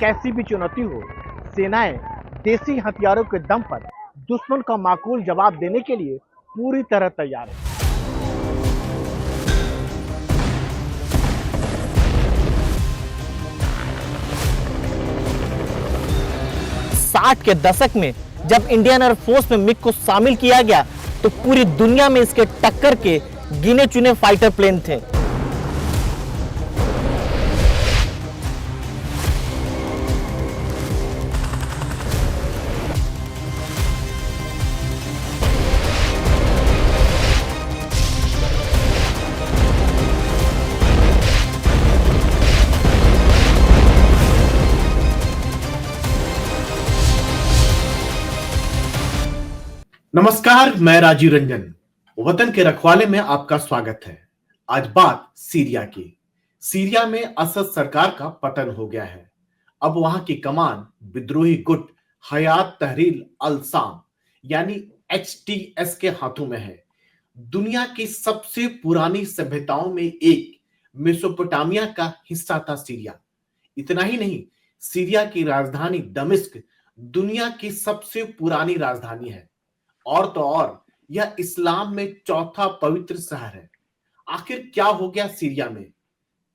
कैसी भी चुनौती हो, सेनाएं देसी हथियारों के दम पर दुश्मन का माकूल जवाब देने के लिए पूरी तरह तैयार है। 60 के दशक में जब इंडियन एयरफोर्स में मिग को शामिल किया गया तो पूरी दुनिया में इसके टक्कर के गिने चुने फाइटर प्लेन थे। नमस्कार, मैं राजीव रंजन। वतन के रखवाले में आपका स्वागत है। आज बात सीरिया की। सीरिया में असद सरकार का पतन हो गया है। अब वहां की कमान विद्रोही गुट हयात तहरीर अल शाम यानी HTS के हाथों में है। दुनिया की सबसे पुरानी सभ्यताओं में एक मेसोपोटामिया का हिस्सा था सीरिया। इतना ही नहीं, सीरिया की राजधानी दमिश्क दुनिया की सबसे पुरानी राजधानी है। और तो और यह इस्लाम में चौथा पवित्र शहर है। आखिर क्या हो गया सीरिया में?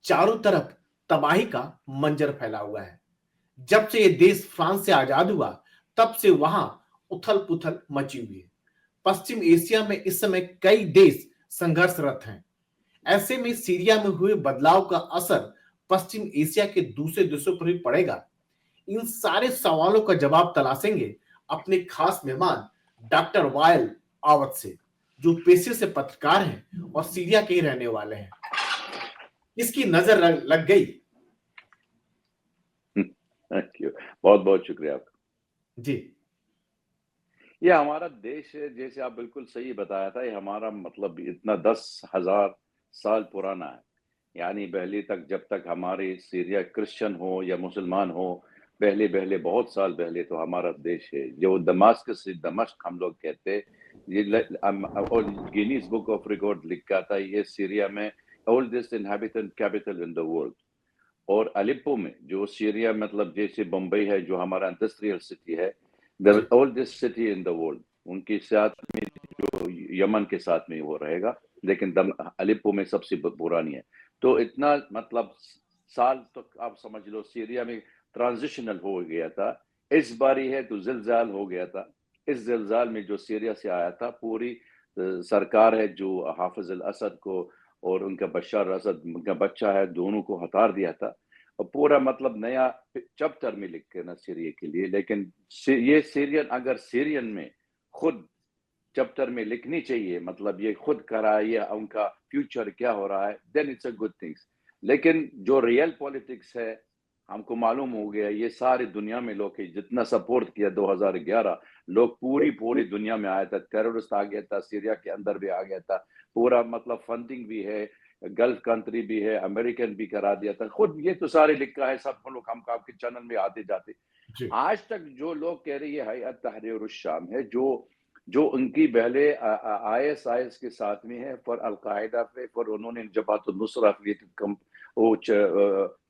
चारों तरफ तबाही का मंजर फैला हुआ है। जब से यह देश फ्रांस से आजाद हुआ तब से वहां उथल पुथल मची हुई है। पश्चिम एशिया में इस समय कई देश संघर्षरत हैं। ऐसे में सीरिया में हुए बदलाव का असर पश्चिम एशिया के दूसरे देशों पर भी पड़ेगा। इन सारे सवालों का जवाब तलाशेंगे अपने खास मेहमान डॉक्टर वायल आवत से, जो पेशे से पत्रकार हैं और सीरिया के ही रहने वाले हैं। इसकी नजर लग गई। बहुत बहुत शुक्रिया आपका जी। ये हमारा देश है, जैसे आप बिल्कुल सही बताया था। ये हमारा मतलब इतना 10,000 साल पुराना है। यानी पहले तक, जब तक हमारे सीरिया क्रिश्चियन हो या मुसलमान हो, पहले बहुत साल पहले तो हमारा देश है, जो दमास्कस से दमश्क हम लोग कहते हैं। ये और गिनीज बुक ऑफ रिकॉर्ड लिखा था ये सीरिया में oldest inhabitant capital in the world. और अलेप्पो में, जो सीरिया मतलब जैसे बम्बई है जो हमारा इंडस्ट्रियल सिटी है, the oldest city in the world. उनके साथ में जो यमन के साथ में वो रहेगा, लेकिन अलेप्पो में सबसे पुरानी है। तो इतना मतलब साल तक आप समझ लो सीरिया में ट्रांजिशनल हो गया था। इस बारी है तो जिलजाल हो गया था। इस जिलजाल में जो सीरिया से आया था, पूरी सरकार है जो हाफिज अल असद को और उनका बशर असद, उनका बच्चा है, दोनों को हतार दिया था। और पूरा मतलब नया चैप्टर में लिख के ना सीरिया के लिए। लेकिन ये सीरियन, अगर सीरियन में खुद चैप्टर में लिखनी चाहिए, मतलब ये खुद कराइए उनका फ्यूचर क्या हो रहा है, then it's a good things. लेकिन जो रियल पॉलिटिक्स है, हमको मालूम हो गया ये सारी दुनिया में लोग जितना सपोर्ट किया 2011 लोग पूरी दुनिया में आया था। टेररिस्ट आ गया था, सीरिया के अंदर भी आ गया था। पूरा मतलब फंडिंग भी है, गल्फ कंट्री भी है, अमेरिकन भी करा दिया था। खुद ये तो सारे लिखा है, सब लोग हम आपके चैनल में आते जाते। आज तक जो लोग कह रहे हैं हयात तहरीर शाम है, जो उनकी पहले ISIS के साथ में है, फिर अलकायदा पे, फिर उन्होंने जबात नुसरा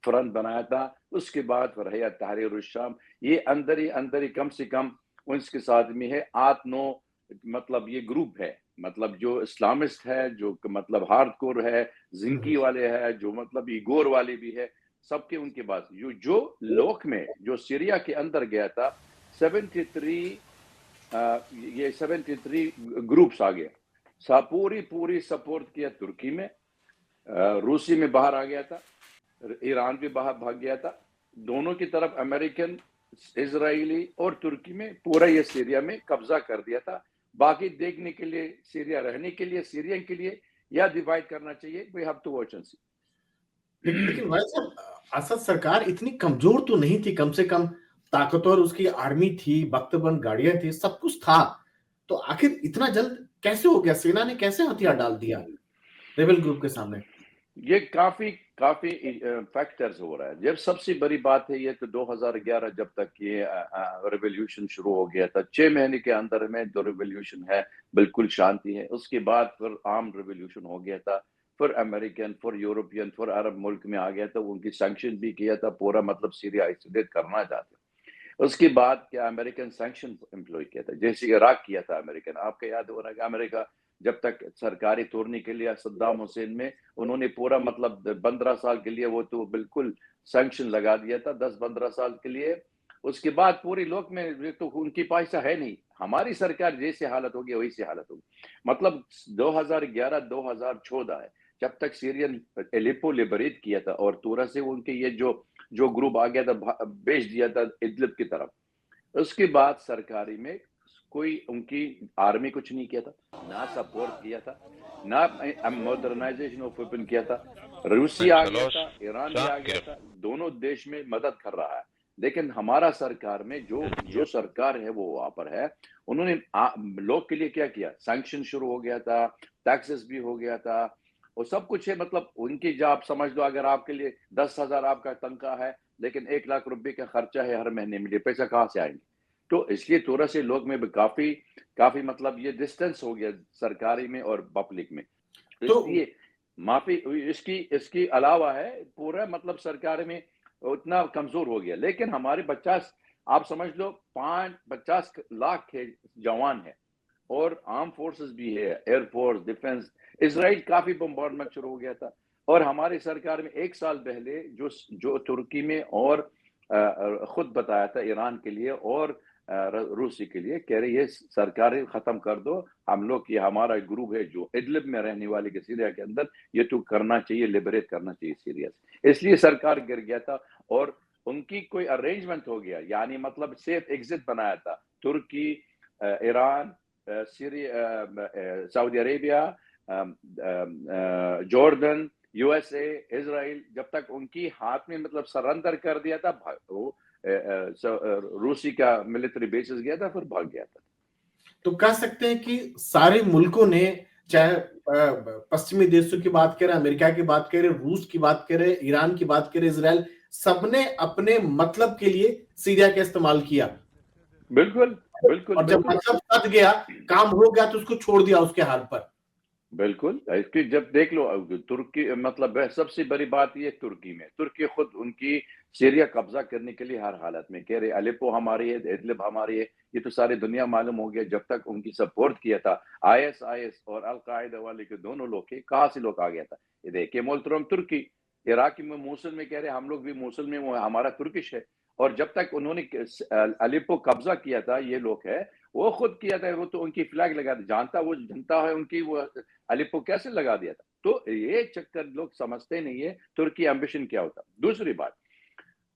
फ्रंट बनाया था, उसके बाद फिर हयात तहरीर शाम। ये अंदर ही कम से कम उसके साथ में है 8-9 मतलब ये ग्रुप है, मतलब जो इस्लामिस्ट है, जो मतलब हार्डकोर है, जिंकी वाले है, जो मतलब इगोर वाले भी है, सबके उनके पास जो लोक में जो सीरिया के अंदर गया था 73 ये 73 ग्रुप्स आ गया। पूरी सपोर्ट किया तुर्की में, रूसी में बाहर आ गया था, ईरान भी बाहर भाग गया था। दोनों की तरफ अमेरिकन, इजरायली और तुर्की में पूरा ये सीरिया में कब्जा कर दिया था। बाकी देखने के लिए, सीरिया रहने के लिए, सीरियन के लिए, या डिवाइड करना चाहिए, we have to watch and see. लेकिन वैसे असद सरकार इतनी कमजोर तो नहीं थी। कम से कम ताकतवर उसकी आर्मी थी, बख्तबंद गाड़ियां थी, सब कुछ था। तो आखिर इतना जल्द कैसे हो गया? सेना ने कैसे हथियार डाल दिया रेबल ग्रुप के सामने? ये काफी फैक्टर्स हो रहा है। जब सबसे बड़ी बात है ये तो 2011 जब तक ये रेवोल्यूशन शुरू हो गया था, 6 महीने के अंदर में जो रेवोल्यूशन है बिल्कुल शांति है। उसके बाद फिर आर्म रेवोल्यूशन हो गया था, for American, for European, for Arab मुल्क में आ गया था, उनकी सैंक्शन भी किया था, पूरा मतलब सीरिया आइसोलेट करना चाहते। उसके बाद क्या अमेरिकन सैंक्शन एम्प्लॉय किया था, जैसे इराक किया था अमेरिकन। आपको याद हो रहा है कि अमेरिका जब तक सरकारी तोड़ने के लिए सद्दाम हुसैन में उन्होंने पूरा मतलब 15 साल के लिए वो तो बिल्कुल सैंक्शन लगा दिया था, 10-15 साल के लिए। उसके बाद पूरी लोक में तो उनकी पैसा है नहीं, हमारी सरकार जैसी हालत होगी वैसी हालत होगी। मतलब 2011-2014 है जब तक सीरियन एलेप्पो लिबरेट किया था और तुरा से उनके ये जो ग्रुप आ गया था भेज दिया था इदलिब की तरफ। उसके बाद सरकारी में कोई उनकी आर्मी कुछ नहीं किया था, ना सपोर्ट किया था, ना मॉडर्नाइजेशन ऑफ वेपन किया था। रूसी आ गया था, ईरान भी आ गया था, दोनों देश में मदद कर रहा है। लेकिन हमारा सरकार में जो सरकार है वो वहां पर है, उन्होंने लोग के लिए क्या किया, सैंक्शन शुरू हो गया था, टैक्सेस भी हो गया था, और सब कुछ है। मतलब उनकी जो आप समझ लो, अगर आपके लिए 10,000 आपका तनख्वाह है लेकिन 1 लाख रुपए का खर्चा है हर महीने में, पैसा कहाँ से आएंगे? तो इसलिए थोड़ा से लोग में भी काफी मतलब ये डिस्टेंस हो गया सरकारी में और पब्लिक में। तो इसलिए माफी इसकी अलावा है पूरा मतलब सरकार में उतना कमजोर हो गया। लेकिन हमारे 50 आप समझ लो 50 लाख के जवान है और आर्म फोर्सेस भी है, एयरफोर्स, डिफेंस। इसराइल काफी बम्बार्डमेंट शुरू हो गया था और हमारी सरकार में 1 साल पहले जो तुर्की में और खुद बताया था ईरान के लिए और रूसी के लिए, कह रहे ये सरकारें खत्म कर दो, हम लोग ये हमारा ग्रुप है जो इदलिब में रहने वाले के सीरिया के अंदर, ये तो करना चाहिए, लिबरेट करना चाहिए सीरिया से। इसलिए सरकार गिर गया था और उनकी कोई अरेंजमेंट हो गया, यानी मतलब सेफ एग्जिट बनाया था। तुर्की, Iran, Saudi Arabia, Jordan, USA, Israel, जब तक उनकी हाथ में मतलब सरेंडर कर दिया था, वो रूसी का मिलिट्री बेसिस गया था, फिर भाग गया था। तो कह सकते हैं कि सारे मुल्कों ने, चाहे पश्चिमी देशों की बात करें, अमेरिका की बात करें, रूस की बात करें, ईरान की बात करें, इजराइल, सबने अपने मतलब के लिए सीरिया का इस्तेमाल किया। बिल्कुल बिल्कुल और जब बिल्कुल मतलब सद गया, काम हो गया, तो उसको छोड़ दिया उसके हाल पर। बिल्कुल। इसकी जब देख लो तुर्की, मतलब सबसे बड़ी बात ये तुर्की में, तुर्की खुद उनकी सीरिया कब्जा करने के लिए हर हालत में कह रहे अलेप्पो हमारी है, इदलिब हमारी है। ये तो सारी दुनिया मालूम हो गया। जब तक उनकी सपोर्ट किया था आईएसआईएस और अल कायदा वाले के दोनों लोग के, कहाँ से लोग आ गया था? ये देखिए मोलत्रम तुर्की, इराक में मोसुल में कह रहे हम लोग भी मोसुल में, वो हमारा तुर्किश है। और जब तक उन्होंने अलेप्पो कब्जा किया था, ये लोग है वो खुद किया था, वो तो उनकी फ्लैग लगा जानता, वो जनता है उनकी, वो अलेप्पो कैसे लगा दिया था। तो ये चक्कर लोग समझते नहीं है तुर्की एम्बिशन क्या होता। दूसरी बात,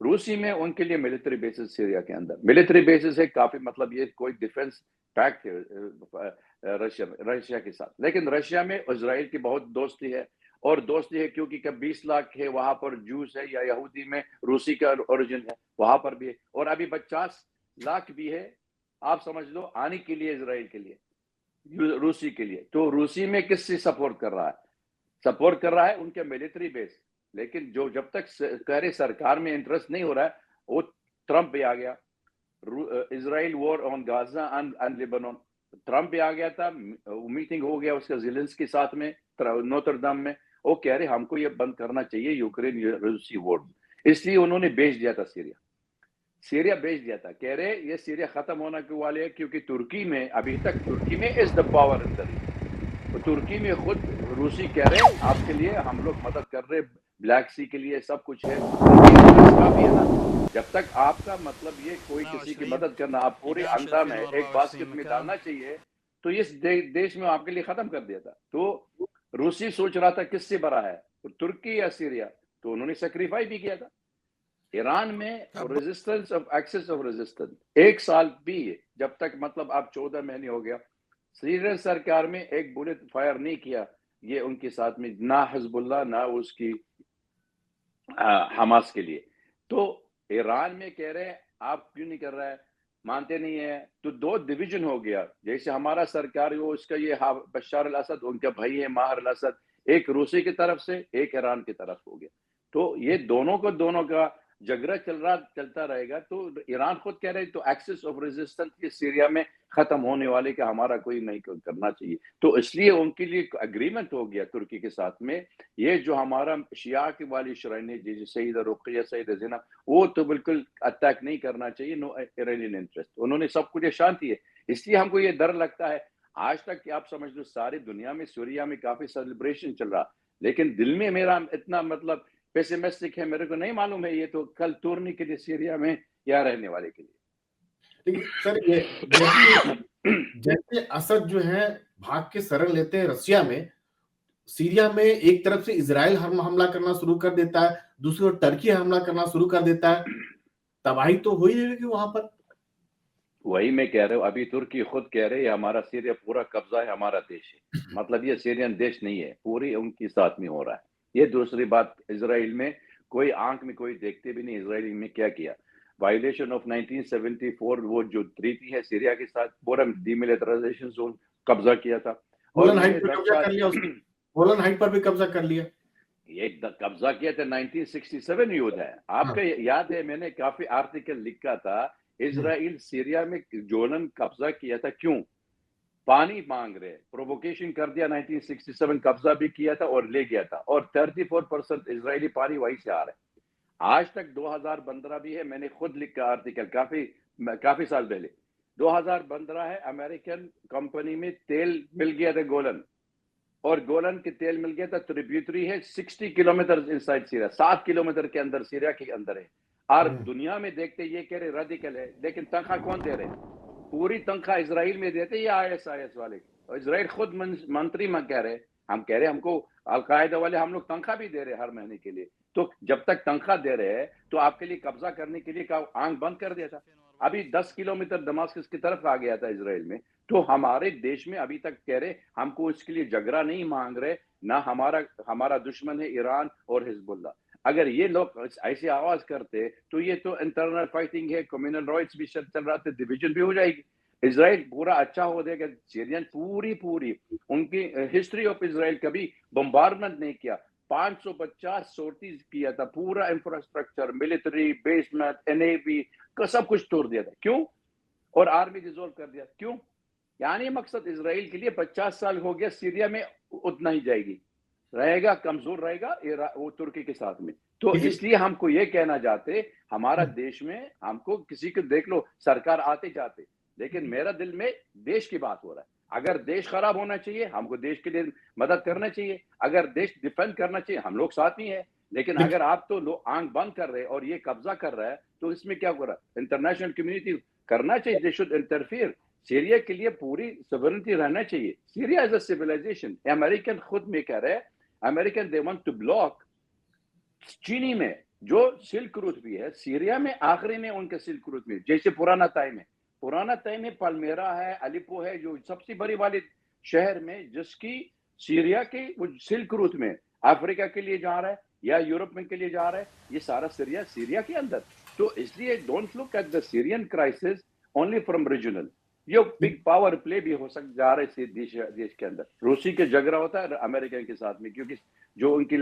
रूसी में उनके लिए मिलिट्री बेसिस, सीरिया के अंदर मिलिट्री बेसिस है काफी, मतलब ये कोई डिफेंस पैक्ट है रशिया के साथ। लेकिन रशिया में इजराइल की बहुत दोस्ती है, और दोस्ती है क्योंकि 20 लाख है वहां पर जूस है या यहूदी में रूसी का ओरिजिन है, वहां पर भी है। और अभी 50 लाख भी है, आप समझ लो, आने के लिए इजराइल के लिए, रूसी के लिए। तो रूसी में किससे सपोर्ट कर रहा है? सपोर्ट कर रहा है उनके मिलिट्री बेस। लेकिन जो जब तक कह रहे सरकार में इंटरेस्ट नहीं हो रहा है, वो ट्रंप भी आ गया, Israel war on Gaza and Lebanon, Trump भी आ गया था, मीटिंग हो गया उसका ज़ेलेंस्की के साथ में नोटरडम में। वो कह रहे हमको ये बंद करना चाहिए यूक्रेन रूसी वॉर, इसलिए उन्होंने भेज दिया था सीरिया भेज दिया था। कह रहे ये सीरिया खत्म होने के वाले है, क्योंकि तुर्की में अभी तक तुर्की में is the power in the region. तो तुर्की में खुद रूसी कह रहे आपके लिए हम लोग मदद कर रहे, ब्लैक सी के लिए सब कुछ है, काफी है ना। जब तक आपका मतलब ये कोई किसी की मदद करना, आप पूरे अंधा में एक बास्केट में डालना चाहिए, तो इस देश में आपके लिए खत्म कर दिया था। तो रूसी सोच रहा था किससे बड़ा है, तो तुर्की या सीरिया, तो उन्होंने सेक्रीफाई भी किया था। ईरान में resistance of axis of resistance 1 साल भी, जब तक मतलब आप 14 महीने हो गया, सीरियन सरकार में एक बुलेट फायर नहीं किया ये उनके साथ में, ना हिजबुल्लाह ना उसकी हमास के लिए। तो ईरान में कह रहे हैं आप क्यों नहीं कर रहा है, मानते नहीं है। तो 2 डिवीजन हो गया, जैसे हमारा सरकार वो उसका ये बशर अल असद, उनका भाई है माहर अल असद, एक रूसी की तरफ से एक ईरान की तरफ हो गया। तो ये दोनों का झगड़ा चलता रहेगा तो ईरान खुद कह रहे तो एक्सिस ऑफ रेजिस्टेंस ये सीरिया में खत्म होने वाले का हमारा कोई नहीं करना चाहिए। तो इसलिए उनके लिए एग्रीमेंट हो गया तुर्की के साथ में, ये जो हमारा शिया की वाली शराइने जैसे सईद रुकैया, सईद ज़ैनब, वो तो बिल्कुल अटैक नहीं करना चाहिए, नो इरानियन इंटरेस्ट। उन्होंने सब कुछ शांति है, इसलिए हमको ये डर लगता है। आज तक कि आप समझ लो सारी दुनिया में सीरिया में काफी सेलिब्रेशन चल रहा, लेकिन दिल में मेरा इतना मतलब पेसिमिस्टिक है, मेरे को नहीं मालूम है ये तो कल तोड़ने के लिए सीरिया में या रहने वाले के लिए। लेकिन सर ये जैसे असद जो है भाग के शरण लेते हैं रसिया में, सीरिया में एक तरफ से इजराइल हमला करना शुरू कर देता है, दूसरी ओर टर्की हमला करना शुरू कर देता है, तबाही तो हो ही रहेगी वहां पर। वही मैं कह रहा हूँ, अभी तुर्की खुद कह रहे हैं हमारा सीरिया पूरा कब्जा है, हमारा देश है। मतलब ये सीरियन देश नहीं है, पूरी उनके साथ में हो रहा है। ये दूसरी बात, इजराइल में कोई आंख में कोई देखते भी नहीं इजराइल में क्या किया। वायलेशन ऑफ 1974 वो जो ट्रीटी है सीरिया के साथ, पूरा डीमिलिटराइजेशन जोन कब्जा किया था। गोलन हाइट पर कब्जा कर लिया उसने, गोलन हाइट पर भी कब्जा कर लिया। ये कब्जा किया था 1967 युद्ध है, आपको याद है मैंने काफी आर्टिकल लिखा था, इजराइल सीरिया में गोलन कब्जा किया था क्यों? पानी मांग रहे, प्रोवोकेशन कर दिया, 1967 कब्जा भी किया था और ले गया था, और 34% इजरायली पानी वहीं से आ रहा है। आज तक 2015 भी है, मैंने खुद लिखा आर्टिकल काफी साल पहले, 2015 है, अमेरिकन कंपनी में तेल मिल गया था गोलन, और गोलन के तेल मिल गया था, ट्रिब्यूटरी है 60 किलोमीटर इनसाइड सीरिया, 7 किलोमीटर के अंदर सीरिया के अंदर है। और दुनिया में देखते ये कह रहे रेडिकल है, लेकिन तनख्वाह कौन दे रहे? पूरी तनख्वाह इजराइल में देते या ISIS वाले, और इजराइल खुद मंत्री में कह रहे, हम कह रहे हमको अलकायदा वाले हम लोग तनख्वाह भी दे रहे हर महीने के लिए। तो जब तक तनख्वाह दे रहे हैं तो आपके लिए कब्जा करने के लिए आंख बंद कर दिया था। अभी 10 किलोमीटर दमास्कस की तरफ आ गया था इजराइल में। तो हमारे देश में अभी तक कह रहे हमको इसके लिए झगड़ा नहीं मांग रहे ना, हमारा दुश्मन है ईरान और हिजबुल्ला। अगर ये लोग ऐसी आवाज करते तो ये तो इंटरनल फाइटिंग है, कम्युनल राइट्स भी चल रहा था, डिवीजन भी हो जाएगी, इजराइल पूरा अच्छा हो जाएगा। सीरियन पूरी उनकी हिस्ट्री ऑफ इजराइल कभी बम्बार्डमेंट नहीं किया, 550 सोर्टीज किया था, पूरा इंफ्रास्ट्रक्चर, मिलिट्री बेसमेंट, NAV का सब कुछ तोड़ दिया था, क्यों? और आर्मी डिसॉल्व कर दिया, क्यों? यानी मकसद इजराइल के लिए 50 साल हो गया, सीरिया में उतना ही जाएगी, रहेगा, कमजोर रहेगा वो तुर्की के साथ में। तो इसलिए हमको ये कहना चाहते, हमारा देश में हमको किसी को देख लो सरकार आते जाते, लेकिन मेरा दिल में देश की बात हो रहा है। अगर देश खराब होना चाहिए, हमको देश के लिए मदद करना चाहिए, अगर देश डिफेंड करना चाहिए, हम लोग साथ ही है। लेकिन अगर आप तो आंख बंद कर रहे और ये कब्जा कर रहा है, तो इसमें क्या हो रहा है? इंटरनेशनल कम्युनिटी करना चाहिए, दे शुड इंटरफियर। सीरिया के लिए पूरी सॉवरेनिटी रहना चाहिए। Syria is a civilisation. American खुद में कह रहे हैं, American they want to block चीनी में जो सिल्क रूट भी है, सीरिया में आखिरी में उनके सिल्क रूट में, जैसे पुराना टाइम में पल्मेरा है, अलिपो है, जो सबसे बड़ी वाले शहर में, जिसकी सीरिया के वो सिल्क रूट में अफ्रीका के लिए जा रहा है या यूरोप में के लिए जा रहा है, ये सारा सीरिया के अंदर। तो इसलिए don't look at the Syrian crisis only from regional, ये बिग पावर प्ले भी हो सकता जा रहा है देश के अंदर। रूसी के झगड़ा होता है अमेरिका के साथ में, क्योंकि जो उनकी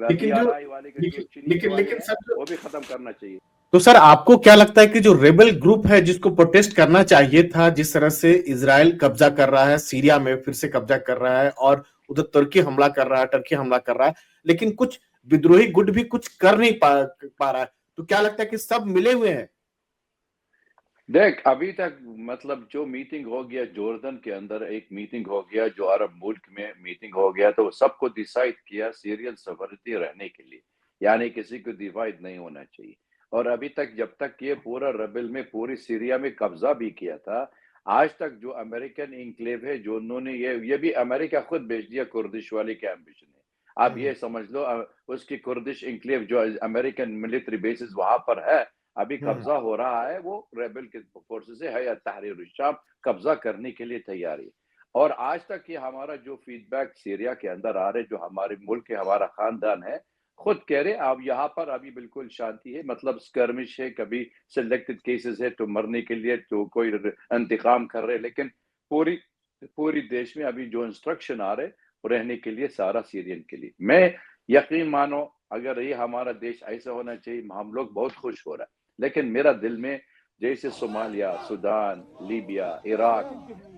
लेकिन सर वो भी खत्म करना चाहिए। तो सर आपको क्या लगता है कि जो रेबल ग्रुप है जिसको प्रोटेस्ट करना चाहिए था, जिस तरह से इजराइल कब्जा कर रहा है सीरिया में, फिर से कब्जा कर रहा है, और उधर टर्की हमला कर रहा है, लेकिन कुछ विद्रोही गुट भी कुछ कर नहीं पा रहा है, तो क्या लगता है कि सब मिले हुए हैं? देख, अभी तक मतलब जो मीटिंग हो गया जॉर्डन के अंदर, एक मीटिंग हो गया जो अरब मुल्क में मीटिंग हो गया, तो सबको डिसाइड किया सीरियन सॉवरेनिटी रहने के लिए, यानी किसी को डिवाइड नहीं होना चाहिए। और अभी तक जब तक ये पूरा रेबल में पूरी सीरिया में कब्जा भी किया था, आज तक जो अमेरिकन इंक्लेव है, जो उन्होंने ये भी अमेरिका खुद भेज दिया कुर्दिश वाले के एम्बिशन है। आप ये समझ लो उसकी कुर्दिश इंक्लेव जो अमेरिकन मिलिट्री बेसिस वहां पर है, अभी कब्जा हो रहा है, वो रेबल के फोर्सेस से है या तहरीर शाम कब्जा करने के लिए तैयारी है। और आज तक ये हमारा जो फीडबैक सीरिया के अंदर आ रहे, जो हमारे मुल्क के हमारा खानदान है खुद कह रहे अब यहाँ पर अभी बिल्कुल शांति है, मतलब स्कर्मिश है, कभी सिलेक्टेड केसेस है तो मरने के लिए तो कोई इंतकाम कर रहे, लेकिन पूरी देश में अभी जो इंस्ट्रक्शन आ रहे रहने के लिए सारा सीरियन के लिए। मैं यकीन मानो अगर ये हमारा देश ऐसा होना चाहिए, हम लोग बहुत खुश हो रहा है। लेकिन मेरा दिल में जैसे सोमालिया, सूडान, लीबिया, इराक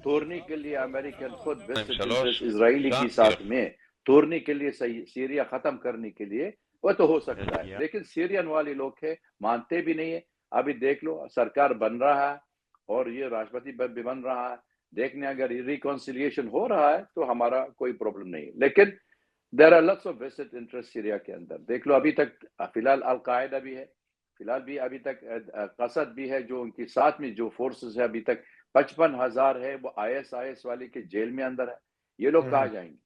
तोड़ने के लिए अमेरिकन खुद वेस्टेड इंटरेस्ट इजरायली के साथ में तोड़ने के लिए सही, सीरिया खत्म करने के लिए वो तो हो सकता है, लेकिन सीरियन वाले लोग है मानते भी नहीं है। अभी देख लो सरकार बन रहा है और ये राष्ट्रपति भी बन रहा है, देखने अगर रिकॉन्सिलिएशन हो रहा है तो हमारा कोई प्रॉब्लम नहीं है। लेकिन there are lots of vested interest Syria के अंदर। देख लो अभी तक फिलहाल अल-कायदा भी है, फिलहाल भी अभी तक कसद भी है, जो उनके साथ में जो फोर्सेस है अभी तक 55,000 है, वो आईएस वाले के जेल में अंदर है। ये लोग कहाँ जाएंगे?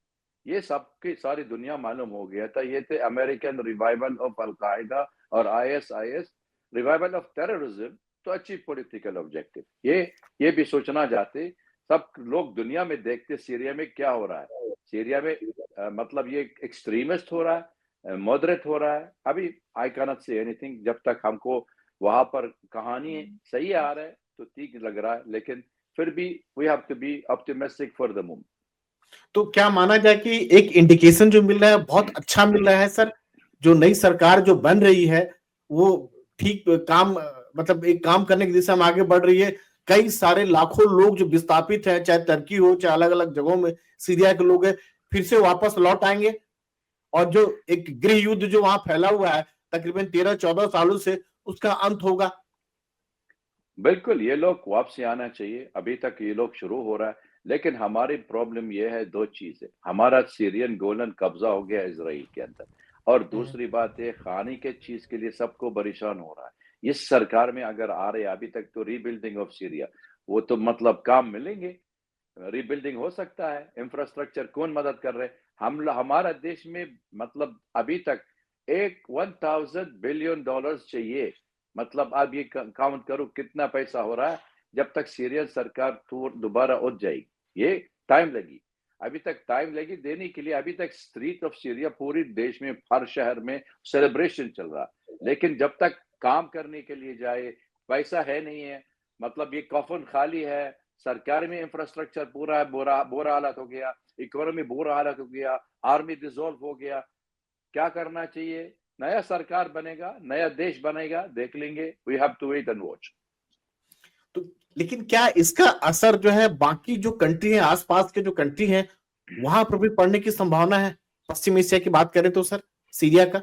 ये सबकी सारी दुनिया मालूम हो गया था। ये थे अमेरिकन रिवाइवल ऑफ अल-कायदा और आईएस रिवाइवल ऑफ टेररिज्म तो अच्छी पॉलिटिकल ऑब्जेक्टिव। ये भी सोचना चाहते, सब लोग दुनिया में देखते सीरिया में क्या हो रहा है। सीरिया में मतलब ये एक्सट्रीमिस्ट हो रहा है, मॉडरेट हो रहा है। अभी I can not say anything जब तक हमको वहां पर कहानी सही आ रहा है तो ठीक लग रहा है, लेकिन फिर भी we have to be optimistic for the moment. तो क्या माना जाए कि एक इंडिकेशन जो मिल रहा है बहुत अच्छा मिल रहा है सर, जो नई सरकार जो बन रही है वो ठीक काम मतलब एक काम करने की दिशा में आगे बढ़ रही है। कई सारे लाखों लोग जो विस्थापित हैं, चाहे तुर्की हो चाहे अलग अलग जगहों में सीरिया के लोग हैं, फिर से वापस लौट आएंगे और जो एक गृह युद्ध जो वहां फैला हुआ है तकरीबन 13-14 सालों से, उसका अंत होगा। बिल्कुल, ये लोग वापसी आना चाहिए। अभी तक ये लोग शुरू हो रहा है, लेकिन हमारी प्रॉब्लम ये है, दो चीजें। हमारा सीरियन गोलन कब्जा हो गया इजराइल के अंदर, और दूसरी बात है खाने के चीज के लिए सबको परेशान हो रहा है। इस सरकार में अगर आ रहे अभी तक तो रीबिल्डिंग ऑफ सीरिया, वो तो मतलब काम मिलेंगे, रीबिल्डिंग हो सकता है। इंफ्रास्ट्रक्चर कौन मदद कर रहे? हम हमारा देश में मतलब अभी तक 1000 बिलियन डॉलर्स चाहिए। मतलब आप ये काउंट करो कितना पैसा हो रहा है। जब तक सीरियन सरकार दोबारा उठ जाएगी, ये टाइम लगी, अभी तक टाइम लगी देने के लिए। अभी तक स्ट्रीट ऑफ सीरिया पूरी देश में हर शहर में सेलिब्रेशन चल रहा, लेकिन जब तक काम करने के लिए जाए पैसा है नहीं है। मतलब ये कफन खाली है, सरकार में इंफ्रास्ट्रक्चर पूरा बुरा हालत हो गया, इकोनॉमी बुरा हालत हो गया, आर्मी डिसॉल्व हो गया। क्या करना चाहिए? नया सरकार बनेगा, नया देश बनेगा, देख लेंगे। We have to wait and watch. तो लेकिन क्या इसका असर जो है बाकी जो कंट्री है, आसपास के जो कंट्री हैं, वहां पर भी पड़ने की संभावना है? पश्चिम एशिया की बात करें तो सर, सीरिया का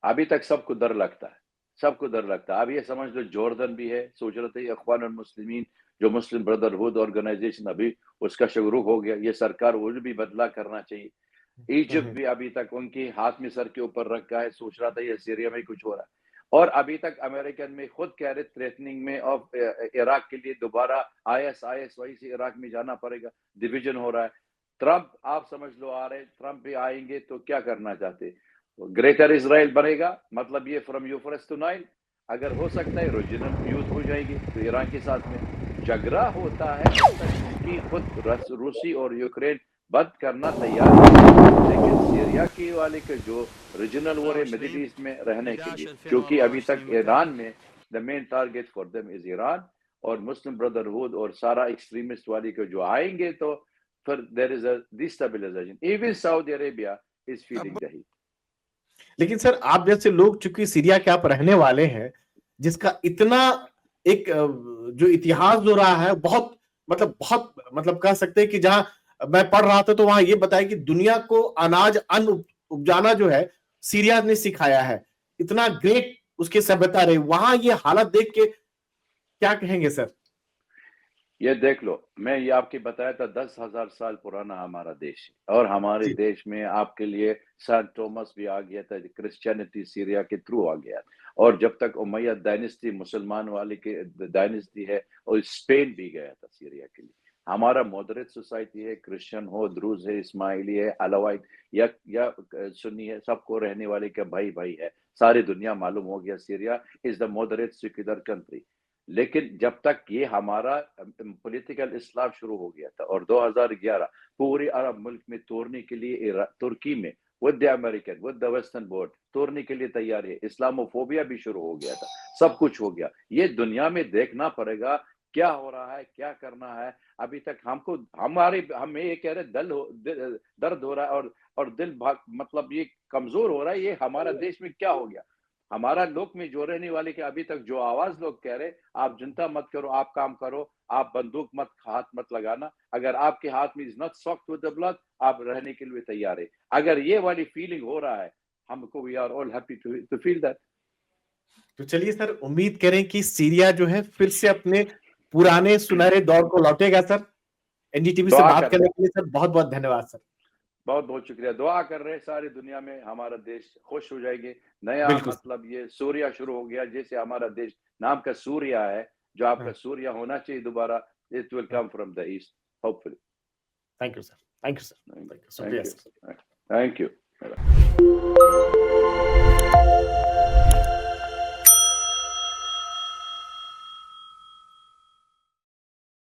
अभी तक सबको डर लगता है, सबको डर लगता है। अब ये समझ लो जॉर्डन भी है, सोच रहे थे अखवान मुस्लिमीन जो मुस्लिम ब्रदरहुड ऑर्गेनाइजेशन अभी उसका शुरू हो गया, ये सरकार वो भी बदला करना चाहिए। इजिप्ट भी अभी तक उनके हाथ में सर के ऊपर रखा है, सोच रहा था ये सीरिया में कुछ हो रहा है। और अभी तक अमेरिकन में खुद कह रहे थ्रेटनिंग में ऑफ इराक के लिए दोबारा आईएस वही से इराक में जाना पड़ेगा, डिवीजन हो रहा है। ट्रंप आप समझ लो आ रहे, ट्रंप भी आएंगे तो क्या करना चाहते? ग्रेटर इसराइल बनेगा, मतलब ये फ्रॉम यूफ्रेट्स टू नाइल। अगर हो सकता है रीजनल यूज हो जाएगी तो ईरान के साथ में झगड़ा होता है कि खुद रूसी और यूक्रेन बंद करना तैयार है, लेकिन सीरिया के वाले के जो रीजनल वॉर है मिडिल ईस्ट में रहने के लिए, क्योंकि अभी तक ईरान में the main target for them is Iran और मुस्लिम ब्रदरहुड और सारा एक्सट्रीमिस्ट वाले के जो आएंगे तो फिर there is a destabilisation. Even Saudi Arabia is feeling the heat. लेकिन सर आप जैसे लोग चूंकि सीरिया के आप रहने वाले हैं, जिसका इतना एक जो इतिहास जो रहा है बहुत मतलब कह सकते हैं कि जहां मैं पढ़ रहा था तो वहां ये बताया कि दुनिया को अनाज अन्न उपजाना जो है सीरिया ने सिखाया है। इतना ग्रेट उसकी सभ्यता रही, वहां ये हालत देख के क्या कहेंगे सर? ये देख लो, मैं ये आपकी बताया था 10,000 साल पुराना हमारा देश है, और हमारे देश में आपके लिए सेंट थॉमस भी आ गया था, क्रिश्चियनिटी सीरिया के थ्रू आ गया। और जब तक उमैया डायनेस्टी मुसलमान वाले के डायनेस्टी है, और स्पेन भी गया था सीरिया के लिए। हमारा मॉडरेट सोसाइटी है, क्रिश्चियन हो, द्रूज है, इस्माइली है, अलावाइट या सुन्नी है, सबको रहने वाले का भाई भाई है। सारी दुनिया मालूम हो गया Syria is the moderate secular country. लेकिन जब तक ये हमारा पॉलिटिकल इस्लाम शुरू हो गया था और 2011 पूरे अरब मुल्क में तोड़ने के लिए तुर्की में with the American with the western board तोड़ने के लिए तैयार है, इस्लामोफोबिया भी शुरू हो गया था, सब कुछ हो गया। ये दुनिया में देखना पड़ेगा क्या हो रहा है, क्या करना है। अभी तक हमें ये कह रहे दर्द हो रहा है और दिल मतलब ये कमजोर हो रहा है, ये हमारा देश में क्या हो गया। हमारा लोक में जो रहने वाले के अभी तक जो आवाज लोग कह रहे, आप जनता मत करो, आप काम करो, आप बंदूक हाथ मत लगाना, अगर आपके हाथ में is not soft with the blood, आप रहने के लिए तैयार है। अगर ये वाली फीलिंग हो रहा है हमको, we are all happy to feel that. तो चलिए सर, उम्मीद करें कि सीरिया जो है फिर से अपने पुराने सुनहरे दौर को लौटेगा सर। एनडीटीवी से बात करने के लिए सर बहुत बहुत धन्यवाद सर। बहुत बहुत शुक्रिया। दुआ कर रहे हैं सारी दुनिया में हमारा देश खुश हो जाएगी। नया मतलब ये सूर्य शुरू हो गया, जैसे हमारा देश नाम का सूर्य है, जो आपका सूर्य होना चाहिए दोबारा, it will come from the east hopefully. Thank you sir, thank you sir, thank you.